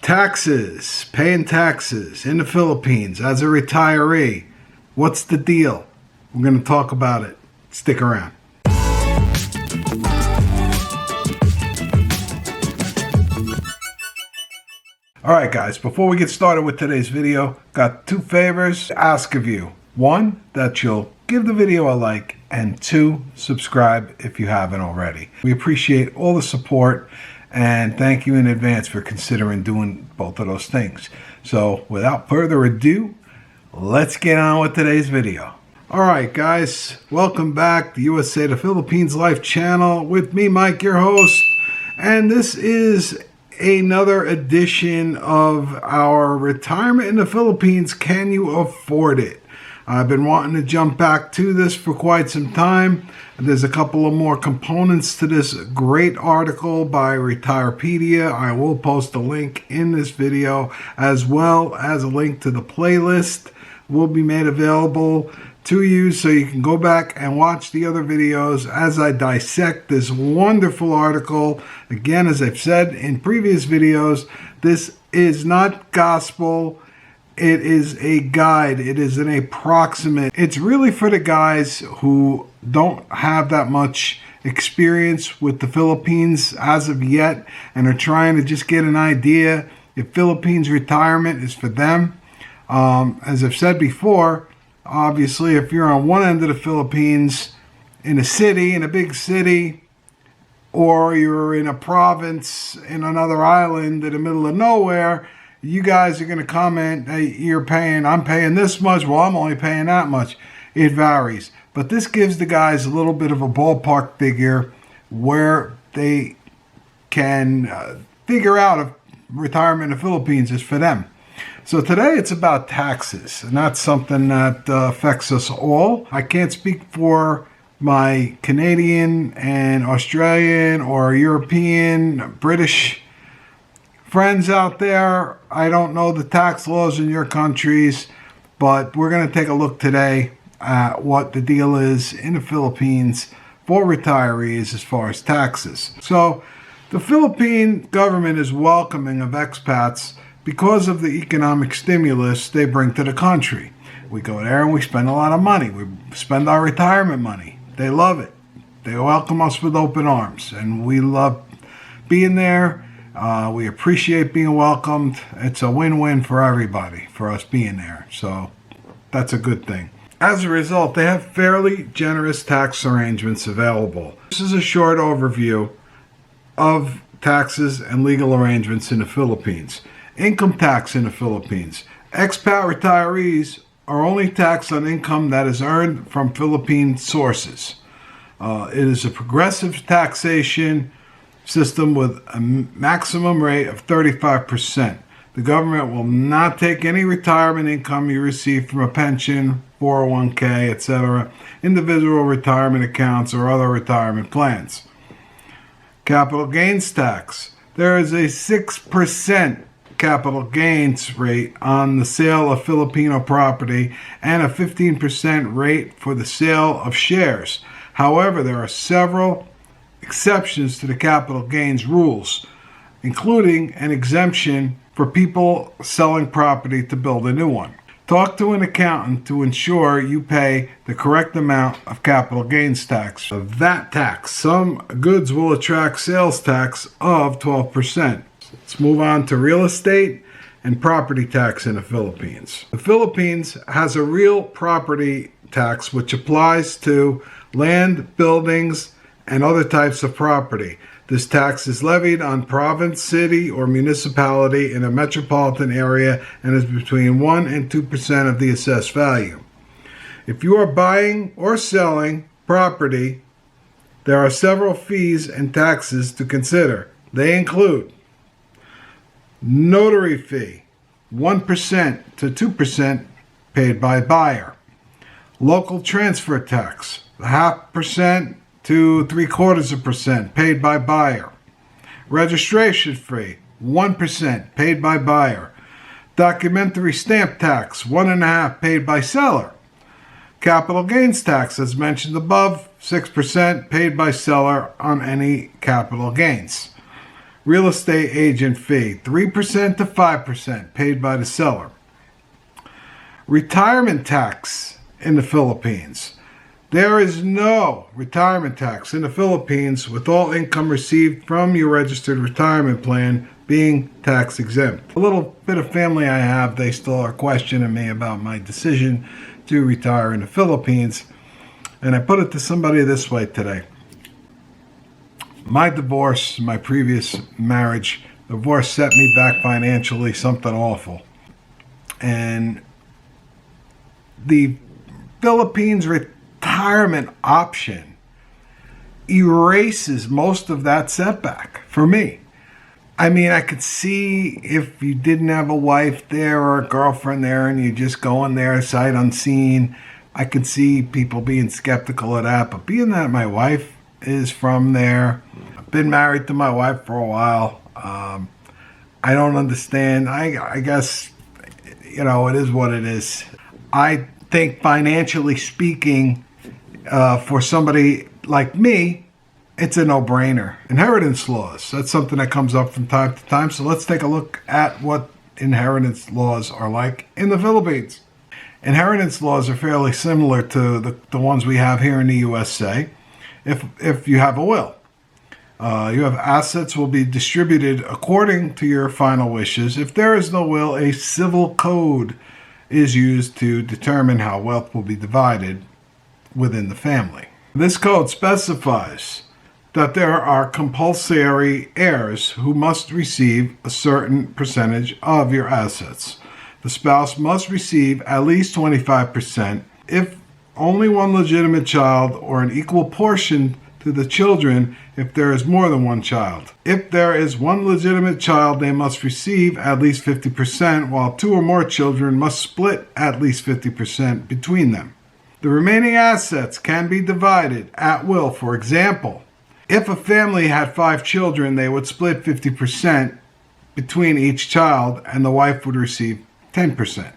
Taxes, paying taxes in the Philippines as a retiree. What's the deal? We're going to talk about it. Stick around. Alright guys, before we get started with today's video, got two favors to ask of you. One, that you'll give the video a like, and two, subscribe if you haven't already. We appreciate all the support and thank you in advance for considering doing both of those things. So without further ado, let's get on with today's video. Alright guys, welcome back to USA to Philippines Life channel with me, Mike, your host. And this is another edition of our Retirement in the Philippines. Can you afford it? I've been wanting to jump back to this for quite some time. There's a couple of more components to this great article by Retirepedia. I will post a link in this video, as well as a link to the playlist will be made available to you, so you can go back and watch the other videos as I dissect this wonderful article. Again, as I've said in previous videos, this is not gospel. It is a guide. It is an approximate. It's really for the guys who don't have that much experience with the Philippines as of yet and are trying to just get an idea if Philippines retirement is for them. As I've said before, obviously, if you're on one end of the Philippines, in a big city, or you're in a province in another island in the middle of nowhere, you guys are going to comment, hey, I'm paying this much, well, I'm only paying that much. It varies. But this gives the guys a little bit of a ballpark figure where they can figure out if retirement in the Philippines is for them. So today it's about taxes, and that's something that affects us all. I can't speak for my Canadian and Australian or European, British friends out there. I don't know the tax laws in your countries, but we're going to take a look today at what the deal is in the Philippines for retirees as far as taxes. So the Philippine government is welcoming of expats because of the economic stimulus they bring to the country. We go there and we spend a lot of money. We spend our retirement money. They love it. They welcome us with open arms, and we love being there. We appreciate being welcomed. It's a win-win for everybody, for us being there. So that's a good thing. As a result, they have fairly generous tax arrangements available. This is a short overview of taxes and legal arrangements in the Philippines. Income tax in the Philippines. Expat retirees are only taxed on income that is earned from Philippine sources. It is a progressive taxation system with a maximum rate of 35%. The government will not take any retirement income you receive from a pension, 401k, etc., individual retirement accounts, or other retirement plans. Capital gains tax. There is a 6% capital gains rate on the sale of Filipino property and a 15% rate for the sale of shares. However, there are several exceptions to the capital gains rules, including an exemption for people selling property to build a new one. Talk to an accountant to ensure you pay the correct amount of capital gains tax. A Vat tax. Some goods will attract sales tax of 12%. Let's move on to real estate and property tax in the Philippines. The Philippines has a real property tax which applies to land, buildings, and other types of property. This tax is levied on province, city, or municipality in a metropolitan area and is between 1 and 2% of the assessed value. If you are buying or selling property, there are several fees and taxes to consider. They include notary fee, 1% to 2% paid by buyer. Local transfer tax, 0.5% to 0.75% paid by buyer. Registration fee, 1% paid by buyer. Documentary stamp tax, 1.5% paid by seller. Capital gains tax, as mentioned above, 6% paid by seller on any capital gains. Real estate agent fee, 3% to 5% paid by the seller. Retirement tax in the Philippines. There is no retirement tax in the Philippines, with all income received from your registered retirement plan being tax exempt. A little bit of family I have, they still are questioning me about my decision to retire in the Philippines. And I put it to somebody this way today. My divorce, my previous marriage, divorce set me back financially, something awful. And the Philippines retirement option erases most of that setback for me. I mean, I could see if you didn't have a wife there or a girlfriend there and you just go in there sight unseen, I could see people being skeptical of that. But being that my wife is from there, I've been married to my wife for a while, I don't understand. I guess, you know, it is what it is. I think financially speaking, for somebody like me, it's a no-brainer. Inheritance laws, that's something that comes up from time to time. So let's take a look at what inheritance laws are like in the Philippines. Inheritance laws are fairly similar to the ones we have here in the USA. If you have a will, you have assets will be distributed according to your final wishes. If there is no will, a civil code is used to determine how wealth will be divided within the family. This code specifies that there are compulsory heirs who must receive a certain percentage of your assets. The spouse must receive at least 25%, if only one legitimate child, or an equal portion to the children if there is more than one child. If there is one legitimate child, they must receive at least 50%, while two or more children must split at least 50% between them. The remaining assets can be divided at will. For example, if a family had 5 children, they would split 50% between each child, and the wife would receive 10%.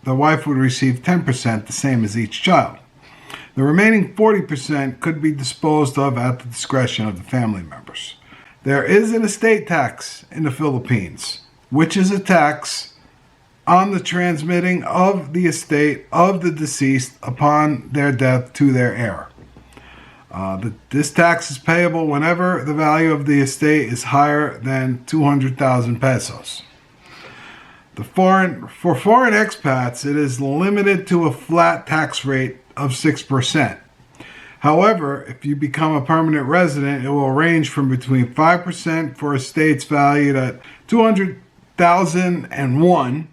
The wife would receive 10%, the same as each child. The remaining 40% could be disposed of at the discretion of the family members. There is an estate tax in the Philippines, which is a tax on the transmitting of the estate of the deceased upon their death to their heir. This tax is payable whenever the value of the estate is higher than 200,000 pesos. For foreign expats, it is limited to a flat tax rate of 6%. However, if you become a permanent resident, it will range from between 5% for estates valued at 200,001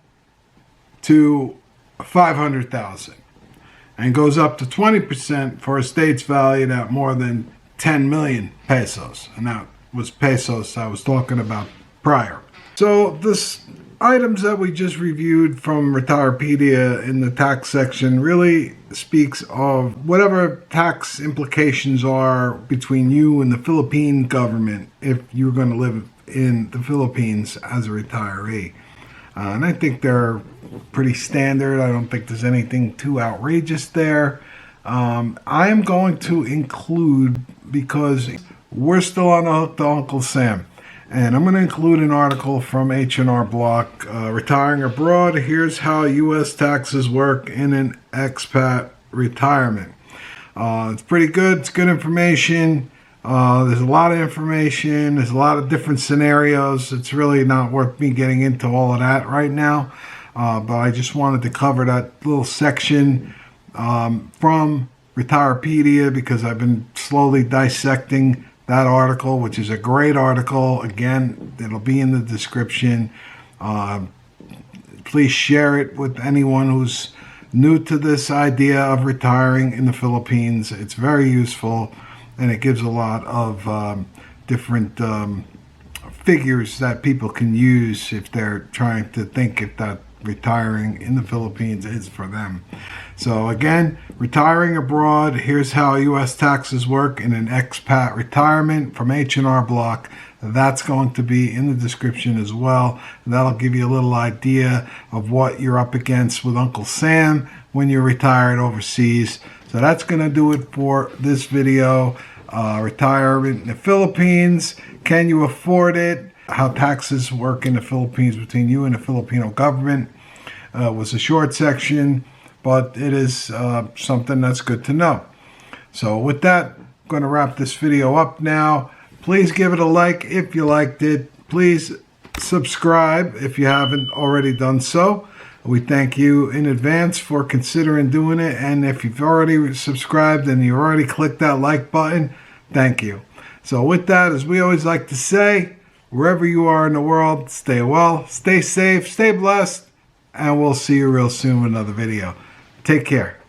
to 500,000, and goes up to 20% for estates valued at more than 10 million pesos. And that was pesos I was talking about prior. So this items that we just reviewed from Retirepedia in the tax section really speaks of whatever tax implications are between you and the Philippine government if you're going to live in the Philippines as a retiree. And I think they're pretty standard. I don't think there's anything too outrageous there. I am going to include, because we're still on the hook to Uncle Sam, and I'm going to include an article from H&R Block, Retiring Abroad, Here's How U.S. Taxes Work in an Expat Retirement. It's pretty good. It's good information. There's a lot of information. There's a lot of different scenarios. It's really not worth me getting into all of that right now. But I just wanted to cover that little section from Retirepedia, because I've been slowly dissecting that article, which is a great article. Again, it'll be in the description. Please share it with anyone who's new to this idea of retiring in the Philippines. It's very useful, and it gives a lot of different figures that people can use if they're trying to think if that retiring in the Philippines is for them. So again, Retiring Abroad, Here's How U.S. Taxes Work in an Expat Retirement from H&R Block. That's going to be in the description as well. That'll give you a little idea of what you're up against with Uncle Sam when you're retired overseas. So that's going to do it for this video. Retirement in the Philippines. Can you afford it? how taxes work in the Philippines between you and the Filipino government. Was a short section, but it is something that's good to know. So with that, I'm going to wrap this video up now. Please give it a like if you liked it. Please subscribe if you haven't already done so. We thank you in advance for considering doing it. And if you've already subscribed and you already clicked that like button, thank you. So with that, as we always like to say, wherever you are in the world, stay well, stay safe, stay blessed, and we'll see you real soon with another video. Take care.